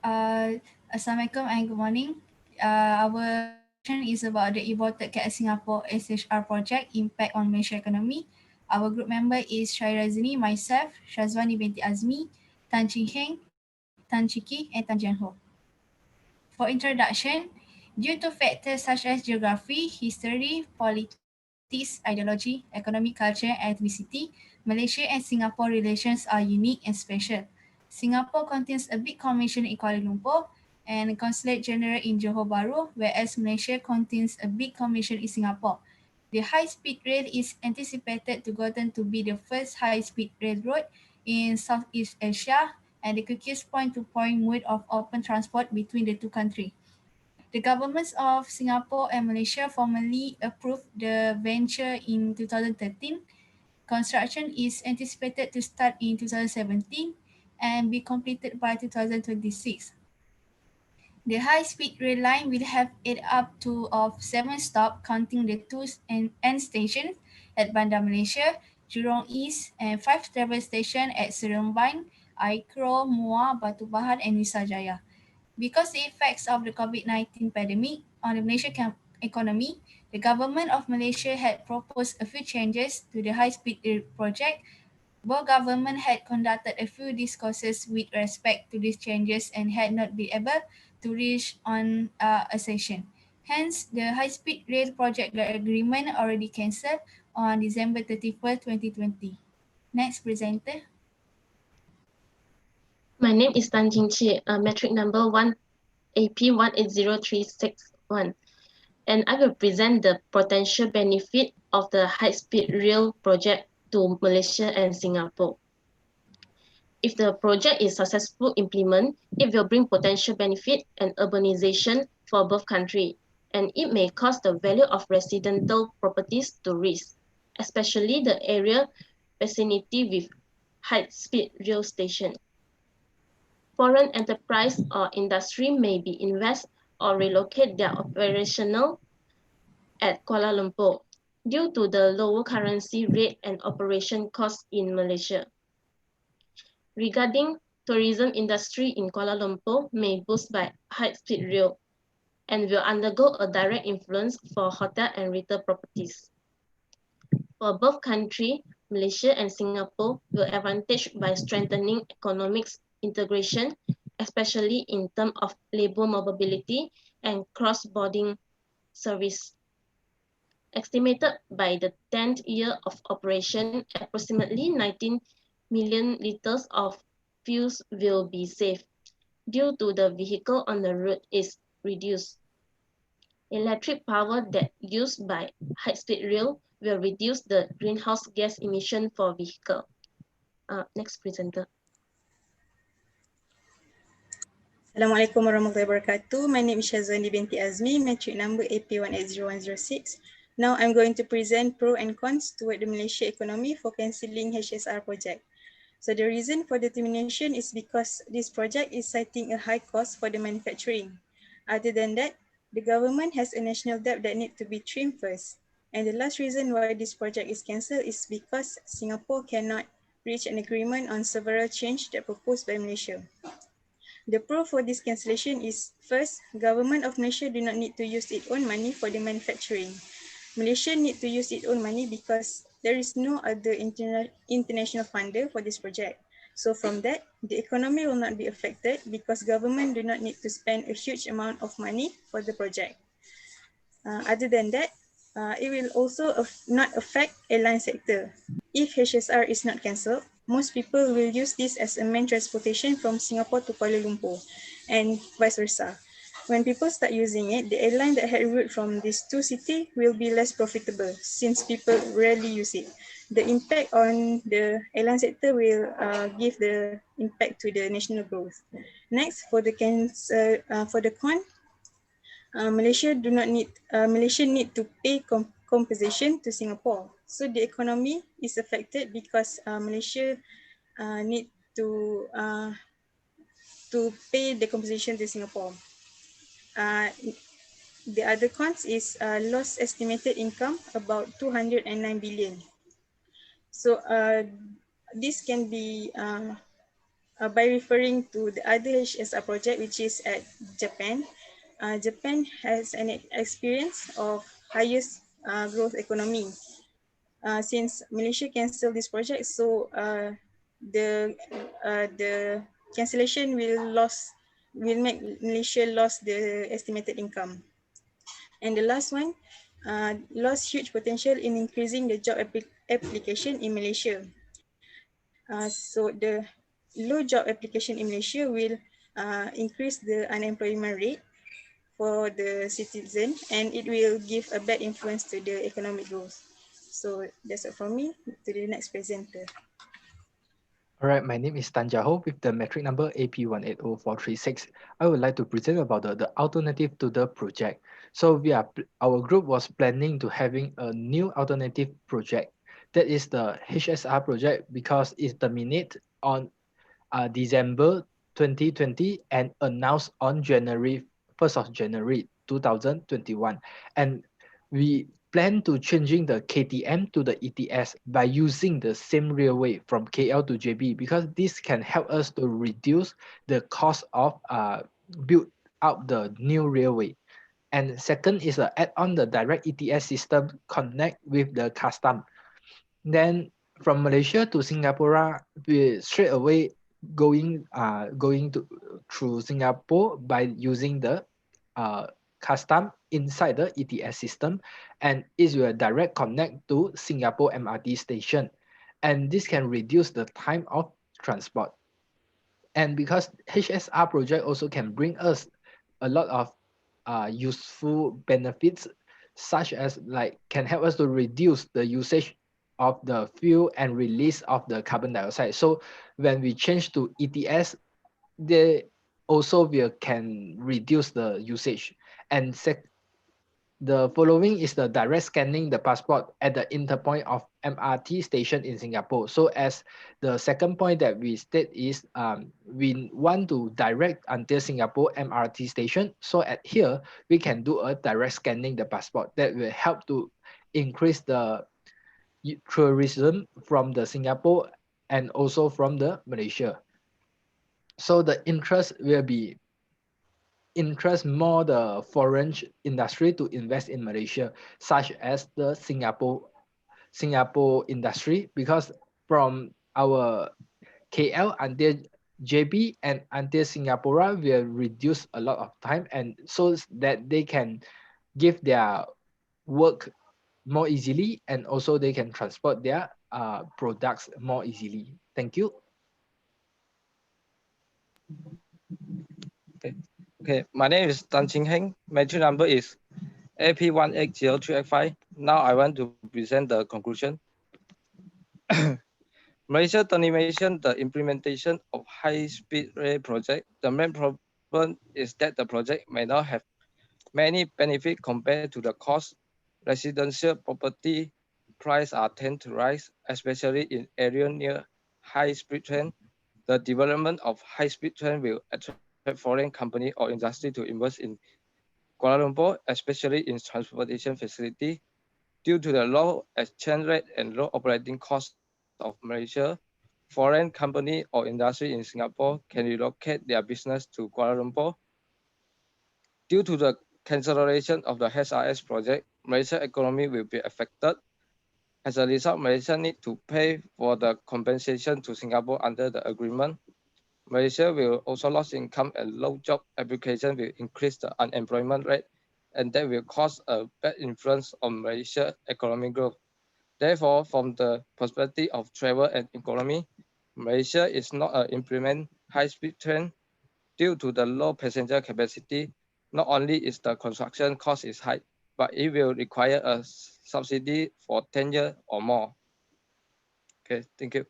Assalamualaikum and good morning. Our presentation is about the Aborted Cat Singapore HSR project impact on Malaysia economy. Our group member is Syaira Zini, myself, Shazwani binti Azmi, Tan Ching Heng, Tan Chiki, and Tan Jian Ho. For introduction, due to factors such as geography, history, politics, ideology, economic culture, and ethnicity, Malaysia and Singapore relations are unique and special. Singapore contains a big commission in Kuala Lumpur and a consulate general in Johor Bahru, whereas Malaysia contains a big commission in Singapore. The high-speed rail is anticipated to gotten to be the first high-speed railroad in Southeast Asia and the quickest point-to-point mode of open transport between the two countries. The governments of Singapore and Malaysia formally approved the venture in 2013. Construction is anticipated to start in 2017 and be completed by 2026. The high-speed rail line will have it up to 7 stops, counting the two end stations at Bandar Malaysia, Jurong East, and 5 travel stations at Seremban, Aikro, Muar, Batu Pahat, and Nusajaya. Because the effects of the COVID-19 pandemic on the Malaysian economy, the government of Malaysia had proposed a few changes to the high-speed rail project. Both governments had conducted a few discourses with respect to these changes and had not been able to reach on a session. Hence, the high-speed rail project agreement already cancelled on December 31st, 2020. Next presenter. My name is Tan Jing Chi, metric number 1 AP180361, and I will present the potential benefit of the high-speed rail project to Malaysia and Singapore. If the project is successful implement, it will bring potential benefit and urbanization for both countries, and it may cause the value of residential properties to rise, especially the area vicinity with high-speed rail station. Foreign enterprise or industry may be invest or relocate their operational at Kuala Lumpur due to the lower currency rate and operation costs in Malaysia. Regarding tourism industry in Kuala Lumpur may boost by high-speed rail and will undergo a direct influence for hotel and retail properties. For both countries, Malaysia and Singapore will advantage by strengthening economic integration, especially in terms of labor mobility and cross-border service. Estimated by the 10th year of operation, approximately 19 million liters of fuels will be saved due to the vehicle on the road is reduced. Electric power that used by high-speed rail will reduce the greenhouse gas emission for vehicle. Next presenter. Assalamualaikum warahmatullahi wabarakatuh. My name is Shazwani binti Azmi, metric number AP180106. Now I'm going to present pro and cons toward the Malaysia economy for cancelling HSR project. So the reason for the termination is because this project is citing a high cost for the manufacturing. Other than that, the government has a national debt that needs to be trimmed first. And the last reason why this project is cancelled is because Singapore cannot reach an agreement on several changes that proposed by Malaysia. The pro for this cancellation is, first, government of Malaysia do not need to use its own money for the manufacturing. Malaysia need to use its own money because there is no other international funder for this project. So from that, the economy will not be affected because government do not need to spend a huge amount of money for the project. Other than that, it will also not affect airline sector. If HSR is not cancelled, most people will use this as a main transportation from Singapore to Kuala Lumpur and vice versa. When people start using it, the airline that had route from these two cities will be less profitable since people rarely use it. The impact on the airline sector will give the impact to the national growth. Next, for the con, Malaysia need to pay compensation to Singapore. So the economy is affected because Malaysia need to pay the compensation to Singapore. The other cons is lost estimated income about 209 billion. So this can be by referring to the other HSR project, which is at Japan. Japan has an experience of highest growth economy. Since Malaysia canceled this project, so the cancellation will make Malaysia lost the estimated income. And the last one, lost huge potential in increasing the job application in Malaysia. So the low job application in Malaysia will increase the unemployment rate for the citizen, and it will give a bad influence to the economic growth. So that's it from me. To the next presenter. All right, my name is Tan Jaho with the metric number AP180436. I would like to present about the alternative to the project. So our group was planning to having a new alternative project. That is the HSR project because it terminates on December 2020 and announced on January 1st of January 2021. And we plan to changing the KTM to the ETS by using the same railway from KL to JB because this can help us to reduce the cost of build out the new railway. And second is add on the direct ETS system connect with the custom. Then from Malaysia to Singapore, we straight away going to through Singapore by using the custom inside the ETS system, and it will direct connect to Singapore MRT station, and this can reduce the time of transport. And because HSR project also can bring us a lot of useful benefits, such as like can help us to reduce the usage of the fuel and release of the carbon dioxide. So when we change to ETS, they also will can reduce the usage. And the following is the direct scanning the passport at the interpoint of MRT station in Singapore. So as the second point that we state is we want to direct until Singapore MRT station. So at here, we can do a direct scanning the passport that will help to increase the tourism from the Singapore and also from the Malaysia. So the interest will be interest more the foreign industry to invest in Malaysia, such as the Singapore industry, because from our KL until JB and until Singapore will reduce a lot of time, and so that they can give their work more easily, and also they can transport their products more easily. Thank you. Okay, my name is Tan Ching Heng. Metric number is AP180385. Now I want to present the conclusion. Malaysia termination the implementation of high-speed rail project. The main problem is that the project may not have many benefits compared to the cost. Residential property price are tend to rise, especially in area near high-speed train. The development of high-speed train will attract foreign company or industry to invest in Kuala Lumpur, especially in transportation facility. Due to the low exchange rate and low operating costs of Malaysia, foreign company or industry in Singapore can relocate their business to Kuala Lumpur. Due to the cancellation of the HRS project, Malaysia economy will be affected. As a result, Malaysia need to pay for the compensation to Singapore under the agreement. Malaysia will also lose income and low job application will increase the unemployment rate, and that will cause a bad influence on Malaysia economic growth. Therefore, from the perspective of travel and economy, Malaysia is not implement high-speed train due to the low passenger capacity. Not only is the construction cost is high, but it will require a subsidy for 10 years or more. Okay, thank you.